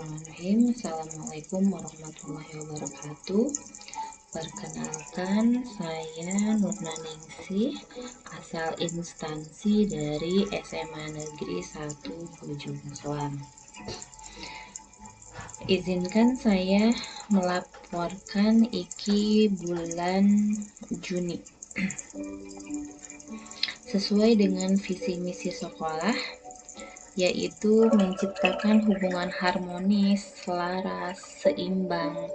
Bismillahirrahmanirrahim. Assalamualaikum warahmatullahi wabarakatuh. Perkenalkan, saya Nurnaningsih, asal instansi dari SMA Negeri 1 Bojong Soang. Izinkan saya melaporkan IKI bulan Juni. Sesuai dengan visi misi sekolah, yaitu menciptakan hubungan harmonis, selaras, seimbang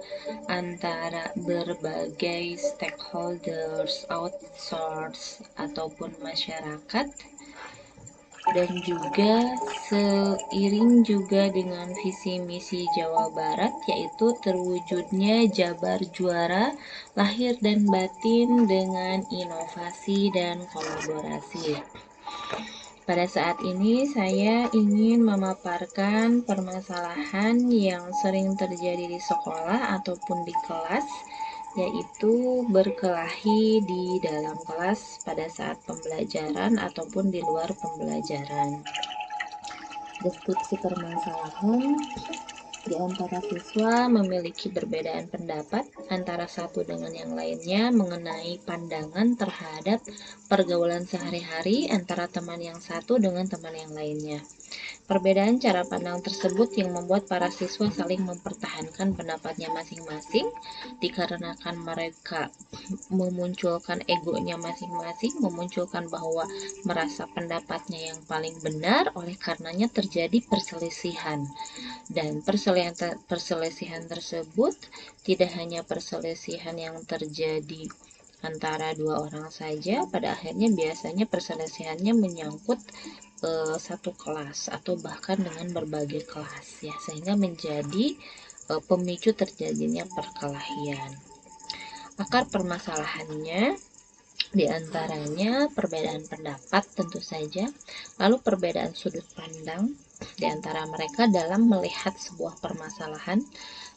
antara berbagai stakeholders, outsource ataupun masyarakat, dan juga seiring juga dengan visi misi Jawa Barat, yaitu terwujudnya Jabar Juara lahir dan batin dengan inovasi dan kolaborasi. Pada saat ini saya ingin memaparkan permasalahan yang sering terjadi di sekolah ataupun di kelas, yaitu berkelahi di dalam kelas pada saat pembelajaran ataupun di luar pembelajaran. Deskripsi permasalahan: di antara siswa memiliki perbedaan pendapat antara satu dengan yang lainnya mengenai pandangan terhadap pergaulan sehari-hari antara teman yang satu dengan teman yang lainnya. Perbedaan cara pandang tersebut yang membuat para siswa saling mempertahankan pendapatnya masing-masing, dikarenakan mereka memunculkan egonya masing-masing, memunculkan bahwa merasa pendapatnya yang paling benar, oleh karenanya terjadi perselisihan. Dan perselisihan tersebut tidak hanya perselisihan yang terjadi antara dua orang saja, pada akhirnya biasanya perselisihannya menyangkut satu kelas atau bahkan dengan berbagai kelas, ya, sehingga menjadi pemicu terjadinya perkelahian. Akar permasalahannya diantaranya perbedaan pendapat tentu saja, lalu perbedaan sudut pandang di antara mereka dalam melihat sebuah permasalahan,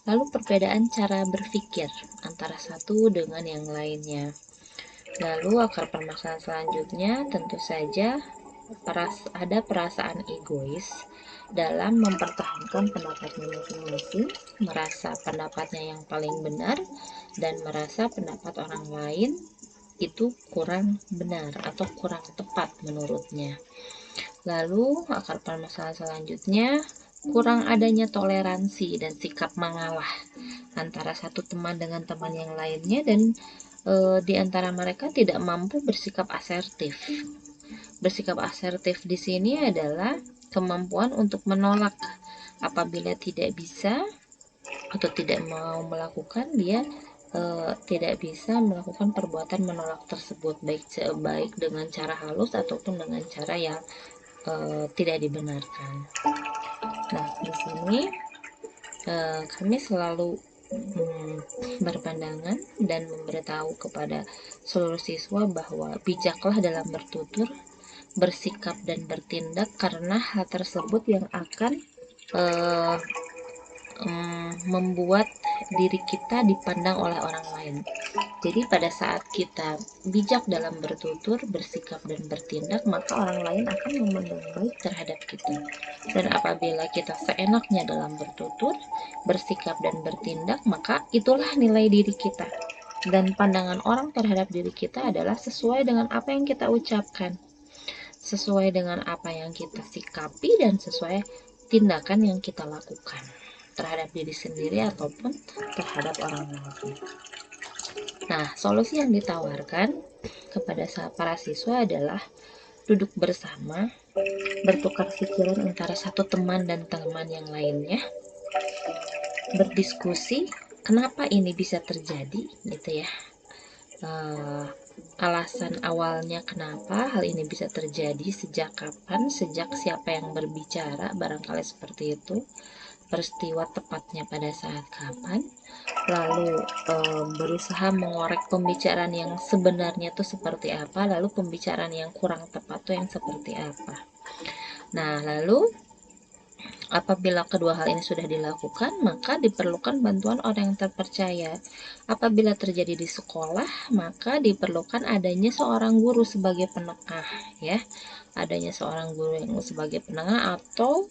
lalu perbedaan cara berpikir antara satu dengan yang lainnya. Lalu akar permasalahan selanjutnya tentu saja ada perasaan egois dalam mempertahankan pendapatnya masing-masing, merasa pendapatnya yang paling benar dan merasa pendapat orang lain itu kurang benar atau kurang tepat menurutnya. Lalu akar permasalahan selanjutnya kurang adanya toleransi dan sikap mengalah antara satu teman dengan teman yang lainnya, dan di antara mereka tidak mampu bersikap asertif. Bersikap asertif di sini adalah kemampuan untuk menolak apabila tidak bisa atau tidak mau melakukan, dia tidak bisa melakukan perbuatan menolak tersebut, baik dengan cara halus ataupun dengan cara yang tidak dibenarkan. Nah, di sini kami selalu berpandangan dan memberitahu kepada seluruh siswa bahwa bijaklah dalam bertutur, bersikap dan bertindak, karena hal tersebut yang akan membuat diri kita dipandang oleh orang lain. Jadi pada saat kita bijak dalam bertutur, bersikap dan bertindak, maka orang lain akan memandang baik terhadap kita. Dan apabila kita seenaknya dalam bertutur, bersikap dan bertindak, maka itulah nilai diri kita. Dan pandangan orang terhadap diri kita adalah sesuai dengan apa yang kita ucapkan, sesuai dengan apa yang kita sikapi, dan sesuai tindakan yang kita lakukan terhadap diri sendiri ataupun terhadap orang lain. Nah, solusi yang ditawarkan kepada para siswa adalah duduk bersama, bertukar pikiran antara satu teman dan teman yang lainnya, berdiskusi kenapa ini bisa terjadi, gitu ya. Alasan awalnya kenapa hal ini bisa terjadi, sejak kapan, sejak siapa yang berbicara, barangkali seperti itu, peristiwa tepatnya pada saat kapan, lalu berusaha mengorek pembicaraan yang sebenarnya itu seperti apa, lalu pembicaraan yang kurang tepat itu yang seperti apa. Nah, lalu apabila kedua hal ini sudah dilakukan, maka diperlukan bantuan orang yang terpercaya. Apabila terjadi di sekolah, maka diperlukan adanya seorang guru sebagai penengah, ya. Adanya seorang guru yang sebagai penengah, atau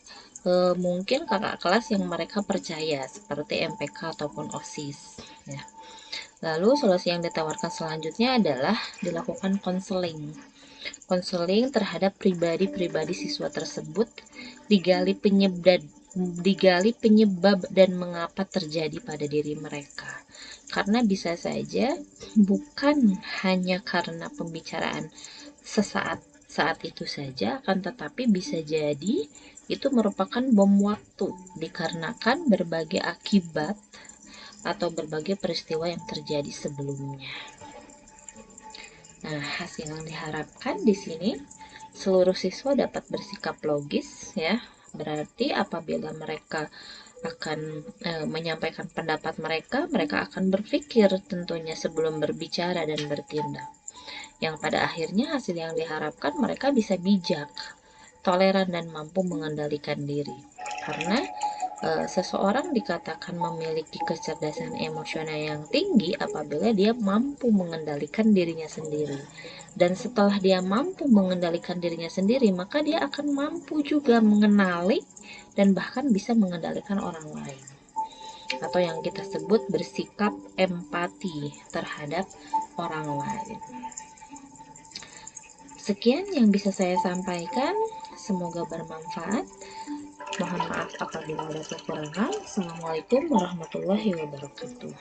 mungkin kakak kelas yang mereka percaya seperti MPK ataupun OSIS ya. Lalu solusi yang ditawarkan selanjutnya adalah dilakukan konseling terhadap pribadi-pribadi siswa tersebut, digali penyebab dan mengapa terjadi pada diri mereka. Karena bisa saja bukan hanya karena pembicaraan sesaat saat itu saja, akan tetapi bisa jadi itu merupakan bom waktu dikarenakan berbagai akibat atau berbagai peristiwa yang terjadi sebelumnya. Nah, hasil yang diharapkan di sini seluruh siswa dapat bersikap logis ya. Berarti apabila mereka akan menyampaikan pendapat mereka, mereka akan berpikir tentunya sebelum berbicara dan bertindak. Yang pada akhirnya hasil yang diharapkan mereka bisa bijak, toleran dan mampu mengendalikan diri. Karena seseorang dikatakan memiliki kecerdasan emosional yang tinggi apabila dia mampu mengendalikan dirinya sendiri. Dan setelah dia mampu mengendalikan dirinya sendiri, maka dia akan mampu juga mengenali dan bahkan bisa mengendalikan orang lain. Atau yang kita sebut bersikap empati terhadap orang lain. Sekian yang bisa saya sampaikan, semoga bermanfaat. Mohon maaf apabila ada kekurangan. Assalamualaikum warahmatullahi wabarakatuh.